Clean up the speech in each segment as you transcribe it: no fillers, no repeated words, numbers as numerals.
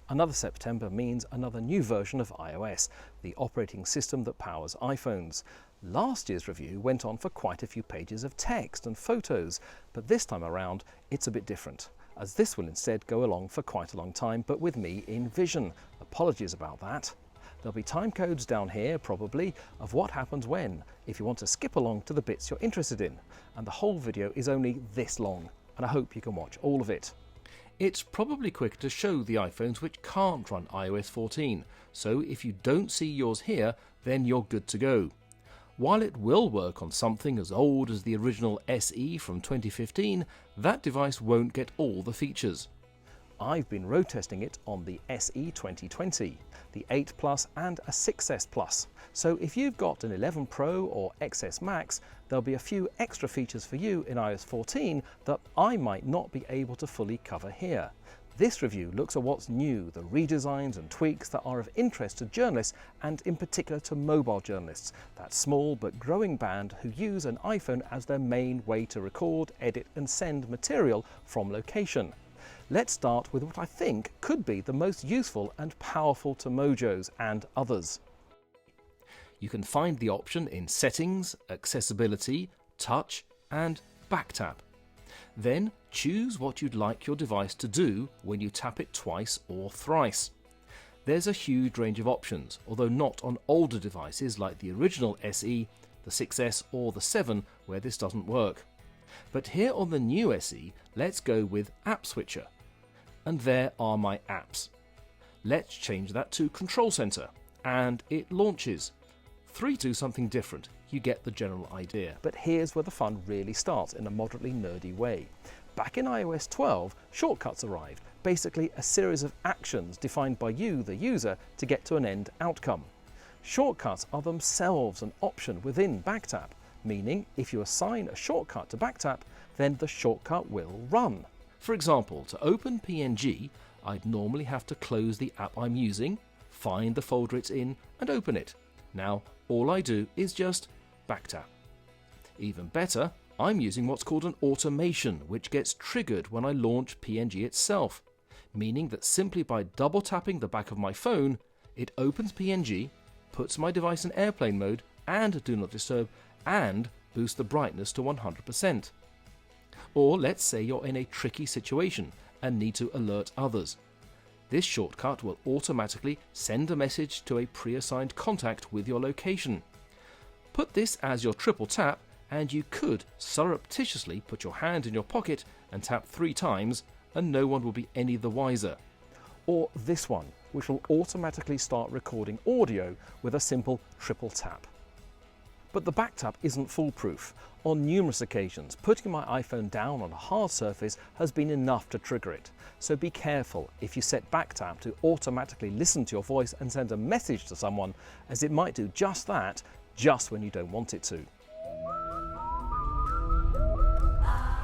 Another September means another new version of iOS, the operating system that powers iPhones. Last year's review went on for quite a few pages of text and photos, but this time around it's a bit different, as this will instead go along for quite a long time, but with me in vision. Apologies about that. There'll be time codes down here, probably, of what happens when, if you want to skip along to the bits you're interested in. And the whole video is only this long, and I hope you can watch all of it. It's probably quicker to show the iPhones which can't run iOS 14, so if you don't see yours here, then you're good to go. While it will work on something as old as the original SE from 2015, that device won't get all the features. I've been road testing it on the SE 2020, the 8 Plus and a 6S Plus. So if you've got an 11 Pro or XS Max, there'll be a few extra features for you in iOS 14 that I might not be able to fully cover here. This review looks at what's new, the redesigns and tweaks that are of interest to journalists and in particular to mobile journalists, that small but growing band who use an iPhone as their main way to record, edit and send material from location. Let's start with what I think could be the most useful and powerful to Mojos and others. You can find the option in Settings, Accessibility, Touch and Back Tap. Then choose what you'd like your device to do when you tap it twice or thrice. There's a huge range of options, although not on older devices like the original SE, the 6S or the 7 where this doesn't work. But here on the new SE, let's go with App Switcher. And there are my apps. Let's change that to Control Center, and it launches. 3 do something different, you get the general idea. But here's where the fun really starts in a moderately nerdy way. Back in iOS 12, shortcuts arrived, basically a series of actions defined by you, the user, to get to an end outcome. Shortcuts are themselves an option within BackTap, meaning if you assign a shortcut to BackTap, then the shortcut will run. For example, to open PNG, I'd normally have to close the app I'm using, find the folder it's in, and open it. Now, all I do is just BackTap. Even better, I'm using what's called an automation, which gets triggered when I launch PNG itself, meaning that simply by double tapping the back of my phone, it opens PNG, puts my device in airplane mode and Do Not Disturb, and boosts the brightness to 100%. Or let's say you're in a tricky situation and need to alert others. This shortcut will automatically send a message to a pre-assigned contact with your location. Put this as your triple tap and you could surreptitiously put your hand in your pocket and tap 3 times and no one will be any the wiser. Or this one, which will automatically start recording audio with a simple triple tap. But the BackTap isn't foolproof. On numerous occasions, putting my iPhone down on a hard surface has been enough to trigger it. So be careful if you set BackTap to automatically listen to your voice and send a message to someone, as it might do just that, just when you don't want it to.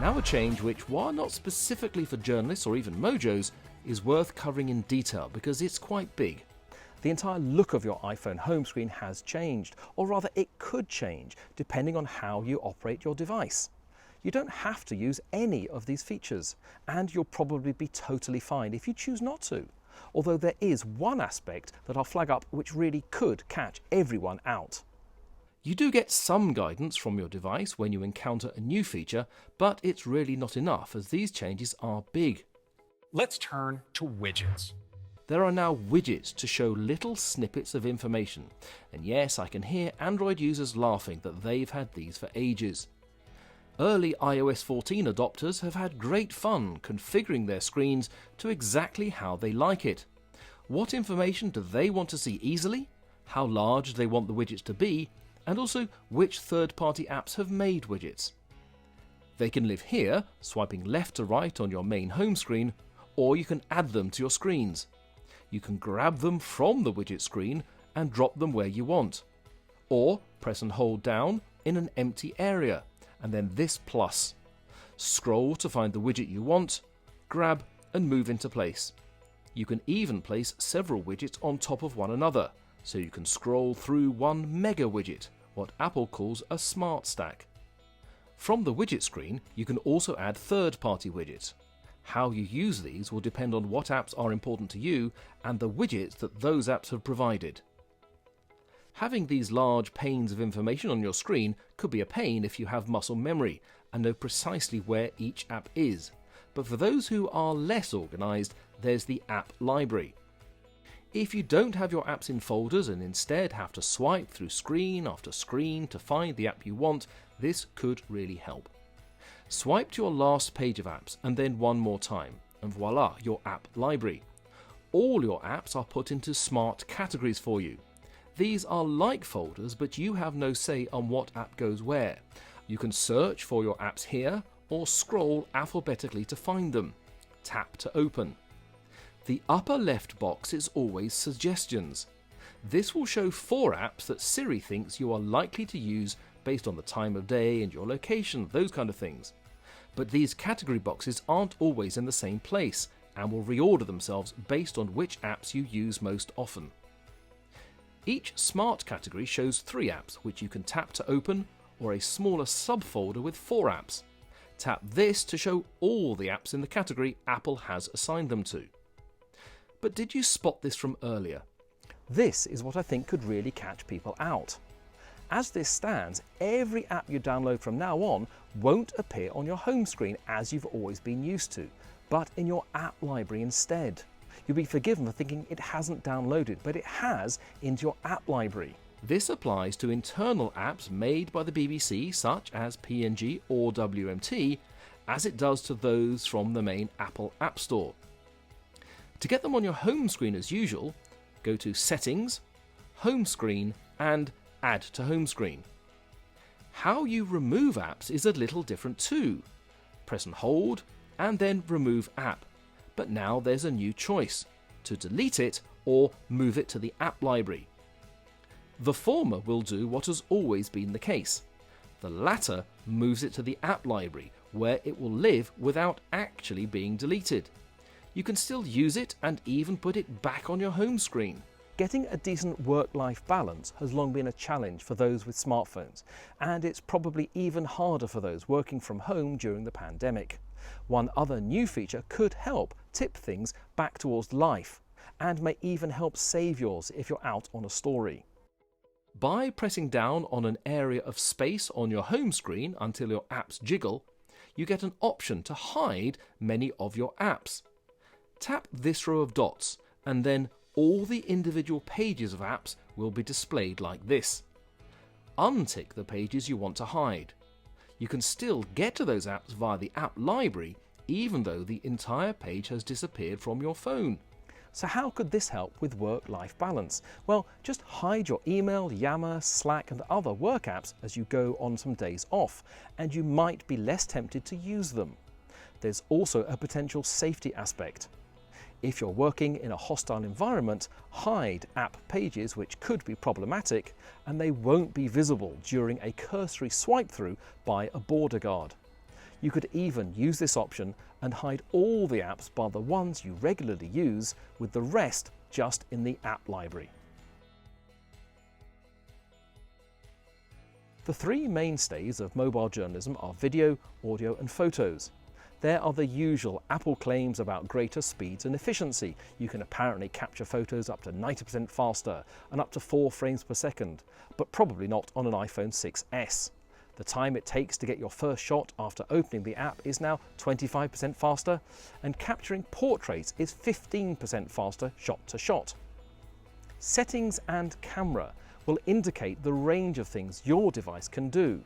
Now a change which, while not specifically for journalists or even Mojos, is worth covering in detail because it's quite big. The entire look of your iPhone home screen has changed, or rather it could change, depending on how you operate your device. You don't have to use any of these features, and you'll probably be totally fine if you choose not to. Although there is one aspect that I'll flag up which really could catch everyone out. You do get some guidance from your device when you encounter a new feature, but it's really not enough as these changes are big. Let's turn to widgets. There are now widgets to show little snippets of information, and yes, I can hear Android users laughing that they've had these for ages. Early iOS 14 adopters have had great fun configuring their screens to exactly how they like it. What information do they want to see easily, how large they want the widgets to be, and also which third-party apps have made widgets. They can live here, swiping left to right on your main home screen, or you can add them to your screens. You can grab them from the widget screen and drop them where you want. Or press and hold down in an empty area, and then this plus. Scroll to find the widget you want, grab and move into place. You can even place several widgets on top of one another, so you can scroll through one mega widget, what Apple calls a smart stack. From the widget screen, you can also add third-party widgets. How you use these will depend on what apps are important to you and the widgets that those apps have provided. Having these large panes of information on your screen could be a pain if you have muscle memory and know precisely where each app is. But for those who are less organised, there's the app library. If you don't have your apps in folders and instead have to swipe through screen after screen to find the app you want, this could really help. Swipe to your last page of apps and then one more time, and voila, your app library. All your apps are put into smart categories for you. These are like folders, but you have no say on what app goes where. You can search for your apps here or scroll alphabetically to find them. Tap to open. The upper left box is always suggestions. This will show 4 apps that Siri thinks you are likely to use based on the time of day and your location, those kind of things. But these category boxes aren't always in the same place and will reorder themselves based on which apps you use most often. Each smart category shows 3 apps which you can tap to open, or a smaller subfolder with 4 apps. Tap this to show all the apps in the category Apple has assigned them to. But did you spot this from earlier? This is what I think could really catch people out. As this stands, every app you download from now on won't appear on your home screen as you've always been used to, but in your app library instead. You'll be forgiven for thinking it hasn't downloaded, but it has into your app library. This applies to internal apps made by the BBC, such as PNG or WMT, as it does to those from the main Apple App Store. To get them on your home screen as usual, go to Settings, Home Screen and Add to Home Screen. How you remove apps is a little different too. Press and hold and then Remove App. But now there's a new choice, to delete it or move it to the app library. The former will do what has always been the case. The latter moves it to the app library, where it will live without actually being deleted. You can still use it and even put it back on your home screen. Getting a decent work-life balance has long been a challenge for those with smartphones, and it's probably even harder for those working from home during the pandemic. One other new feature could help tip things back towards life, and may even help save yours if you're out on a story. By pressing down on an area of space on your home screen until your apps jiggle, you get an option to hide many of your apps. Tap this row of dots and then all the individual pages of apps will be displayed like this. Untick the pages you want to hide. You can still get to those apps via the app library even though the entire page has disappeared from your phone. So how could this help with work-life balance? Well, just hide your email, Yammer, Slack and other work apps as you go on some days off, and you might be less tempted to use them. There's also a potential safety aspect. If you're working in a hostile environment, hide app pages which could be problematic, and they won't be visible during a cursory swipe through by a border guard. You could even use this option and hide all the apps bar the ones you regularly use, with the rest just in the app library. The 3 mainstays of mobile journalism are video, audio and photos. There are the usual Apple claims about greater speeds and efficiency. You can apparently capture photos up to 90% faster and up to 4 frames per second, but probably not on an iPhone 6s. The time it takes to get your first shot after opening the app is now 25% faster, and capturing portraits is 15% faster shot to shot. Settings and camera will indicate the range of things your device can do.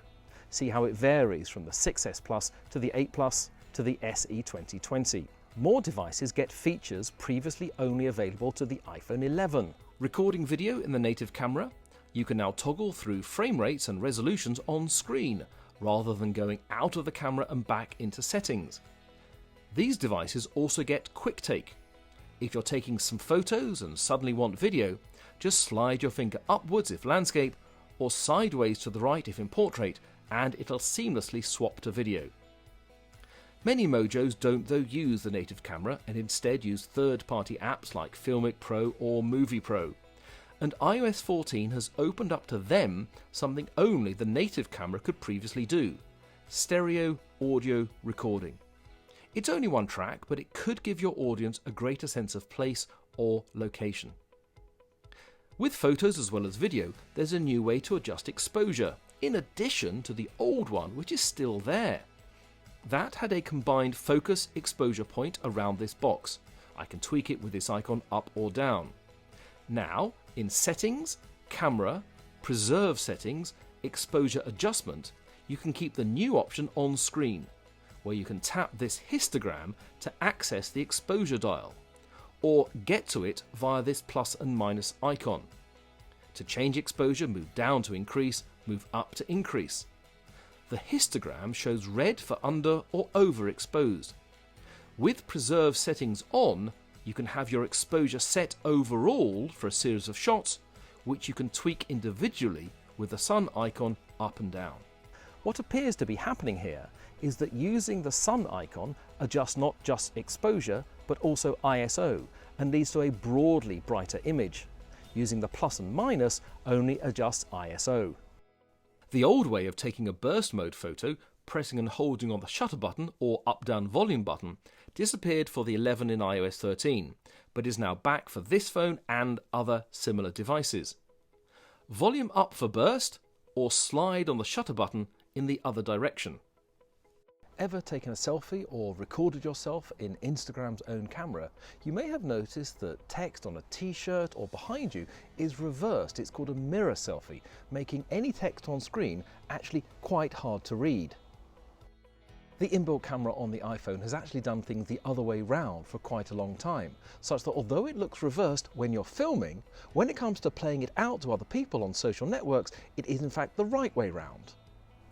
See how it varies from the 6S Plus to the 8 Plus to the SE 2020. More devices get features previously only available to the iPhone 11. Recording video in the native camera, you can now toggle through frame rates and resolutions on screen, rather than going out of the camera and back into settings. These devices also get Quick Take. If you're taking some photos and suddenly want video, just slide your finger upwards if landscape, or sideways to the right if in portrait, and it'll seamlessly swap to video. Many Mojos don't though use the native camera and instead use third-party apps like Filmic Pro or Movie Pro. And iOS 14 has opened up to them something only the native camera could previously do: stereo audio recording. It's only one track, but it could give your audience a greater sense of place or location. With photos as well as video, there's a new way to adjust exposure, in addition to the old one, which is still there. That had a combined focus exposure point around this box. I can tweak it with this icon up or down. Now, in Settings, Camera, Preserve Settings, Exposure Adjustment, you can keep the new option on screen, where you can tap this histogram to access the exposure dial, or get to it via this plus and minus icon. To change exposure, move down to increase, move up to increase. The histogram shows red for under or overexposed. With preserve settings on, you can have your exposure set overall for a series of shots, which you can tweak individually with the sun icon up and down. What appears to be happening here is that using the sun icon adjusts not just exposure but also ISO and leads to a broadly brighter image. Using the plus and minus only adjusts ISO. The old way of taking a burst mode photo, pressing and holding on the shutter button or up-down volume button, disappeared for the 11 in iOS 13, but is now back for this phone and other similar devices. Volume up for burst, or slide on the shutter button in the other direction. Ever taken a selfie or recorded yourself in Instagram's own camera, you may have noticed that text on a t-shirt or behind you is reversed. It's called a mirror selfie, making any text on screen actually quite hard to read. The inbuilt camera on the iPhone has actually done things the other way round for quite a long time, such that although it looks reversed when you're filming, when it comes to playing it out to other people on social networks, it is in fact the right way round.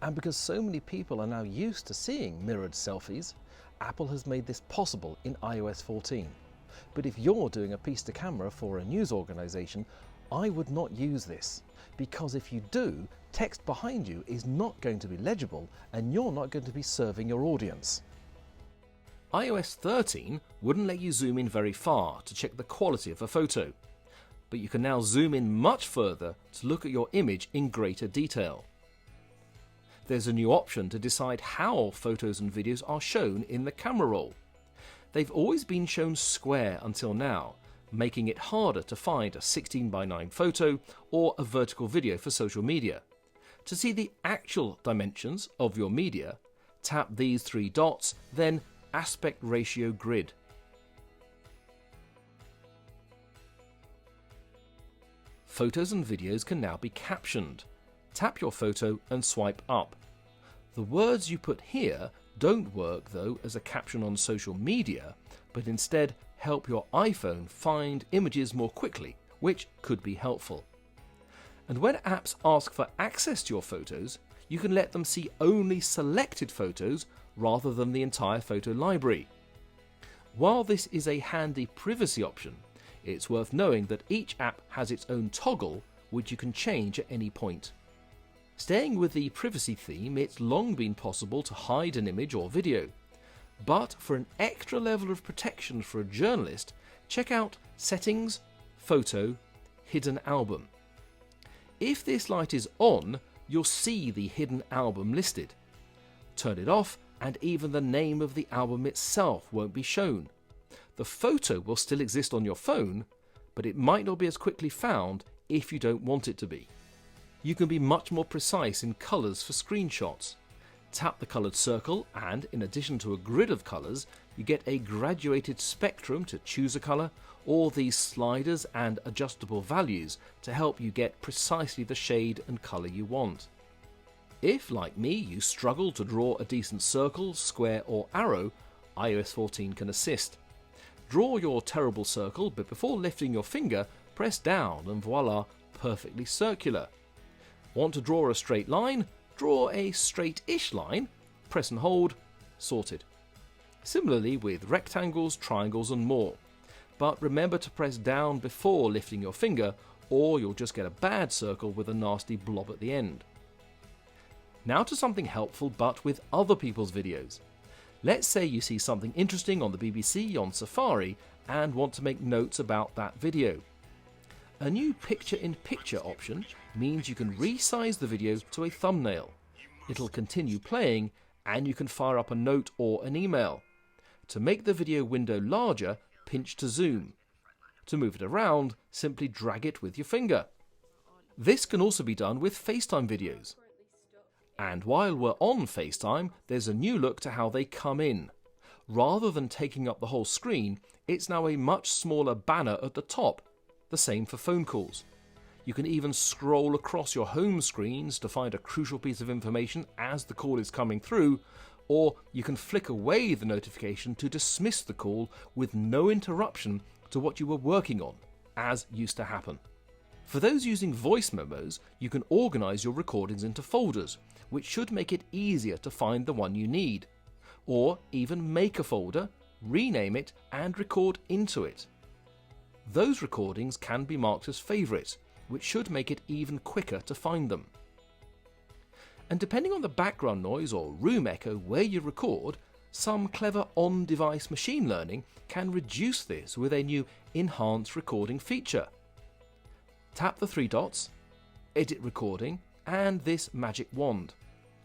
And because so many people are now used to seeing mirrored selfies, Apple has made this possible in iOS 14. But if you're doing a piece to camera for a news organisation, I would not use this, because if you do, text behind you is not going to be legible and you're not going to be serving your audience. iOS 13 wouldn't let you zoom in very far to check the quality of a photo, but you can now zoom in much further to look at your image in greater detail. There's a new option to decide how photos and videos are shown in the camera roll. They've always been shown square until now, making it harder to find a 16:9 photo or a vertical video for social media. To see the actual dimensions of your media, tap these three dots, then Aspect Ratio Grid. Photos and videos can now be captioned. Tap your photo and swipe up. The words you put here don't work though as a caption on social media, but instead help your iPhone find images more quickly, which could be helpful. And when apps ask for access to your photos, you can let them see only selected photos rather than the entire photo library. While this is a handy privacy option, it's worth knowing that each app has its own toggle which you can change at any point. Staying with the privacy theme, it's long been possible to hide an image or video. But for an extra level of protection for a journalist, check out Settings, Photo, Hidden Album. If this light is on, you'll see the hidden album listed. Turn it off and even the name of the album itself won't be shown. The photo will still exist on your phone, but it might not be as quickly found if you don't want it to be. You can be much more precise in colours for screenshots. Tap the coloured circle and, in addition to a grid of colours, you get a graduated spectrum to choose a colour, or these sliders and adjustable values to help you get precisely the shade and colour you want. If, like me, you struggle to draw a decent circle, square or arrow, iOS 14 can assist. Draw your terrible circle, but before lifting your finger, press down and voila, perfectly circular. Want to draw a straight line? Draw a straight-ish line, press and hold, sorted. Similarly with rectangles, triangles and more. But remember to press down before lifting your finger, or you'll just get a bad circle with a nasty blob at the end. Now to something helpful but with other people's videos. Let's say you see something interesting on the BBC on Safari and want to make notes about that video. A new picture-in-picture option means you can resize the video to a thumbnail. It'll continue playing and you can fire up a note or an email. To make the video window larger, pinch to zoom. To move it around, simply drag it with your finger. This can also be done with FaceTime videos. And while we're on FaceTime, there's a new look to how they come in. Rather than taking up the whole screen, it's now a much smaller banner at the top. The same for phone calls. You can even scroll across your home screens to find a crucial piece of information as the call is coming through, or you can flick away the notification to dismiss the call with no interruption to what you were working on, as used to happen. For those using voice memos, you can organise your recordings into folders, which should make it easier to find the one you need. Or even make a folder, rename it and record into it. Those recordings can be marked as favourites, which should make it even quicker to find them. And depending on the background noise or room echo where you record, some clever on-device machine learning can reduce this with a new enhanced recording feature. Tap the three dots, edit recording, and this magic wand.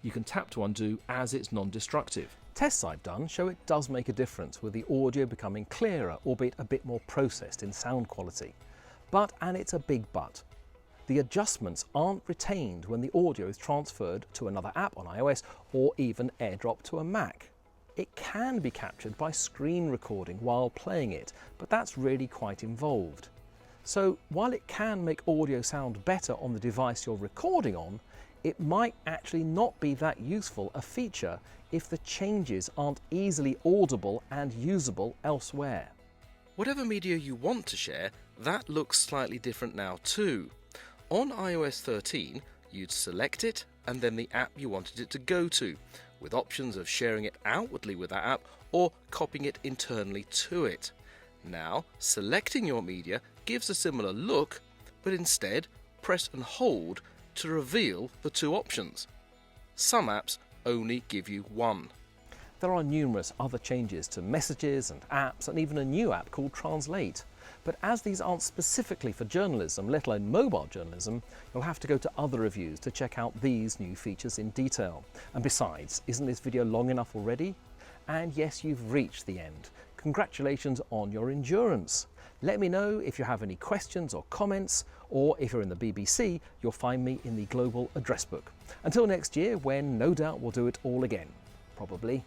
You can tap to undo as it's non-destructive. Tests I've done show it does make a difference, with the audio becoming clearer, albeit a bit more processed in sound quality. But, and it's a big but, the adjustments aren't retained when the audio is transferred to another app on iOS or even airdropped to a Mac. It can be captured by screen recording while playing it, but that's really quite involved. So while it can make audio sound better on the device you're recording on, it might actually not be that useful a feature if the changes aren't easily audible and usable elsewhere. Whatever media you want to share, that looks slightly different now too. On iOS 13, you'd select it and then the app you wanted it to go to, with options of sharing it outwardly with that app or copying it internally to it. Now, selecting your media gives a similar look, but instead press and hold to reveal the two options. Some apps only give you one. There are numerous other changes to messages and apps, and even a new app called Translate. But as these aren't specifically for journalism, let alone mobile journalism, you'll have to go to other reviews to check out these new features in detail. And besides, isn't this video long enough already? And yes, you've reached the end. Congratulations on your endurance. Let me know if you have any questions or comments, or if you're in the BBC, you'll find me in the Global Address Book. Until next year, when no doubt we'll do it all again. Probably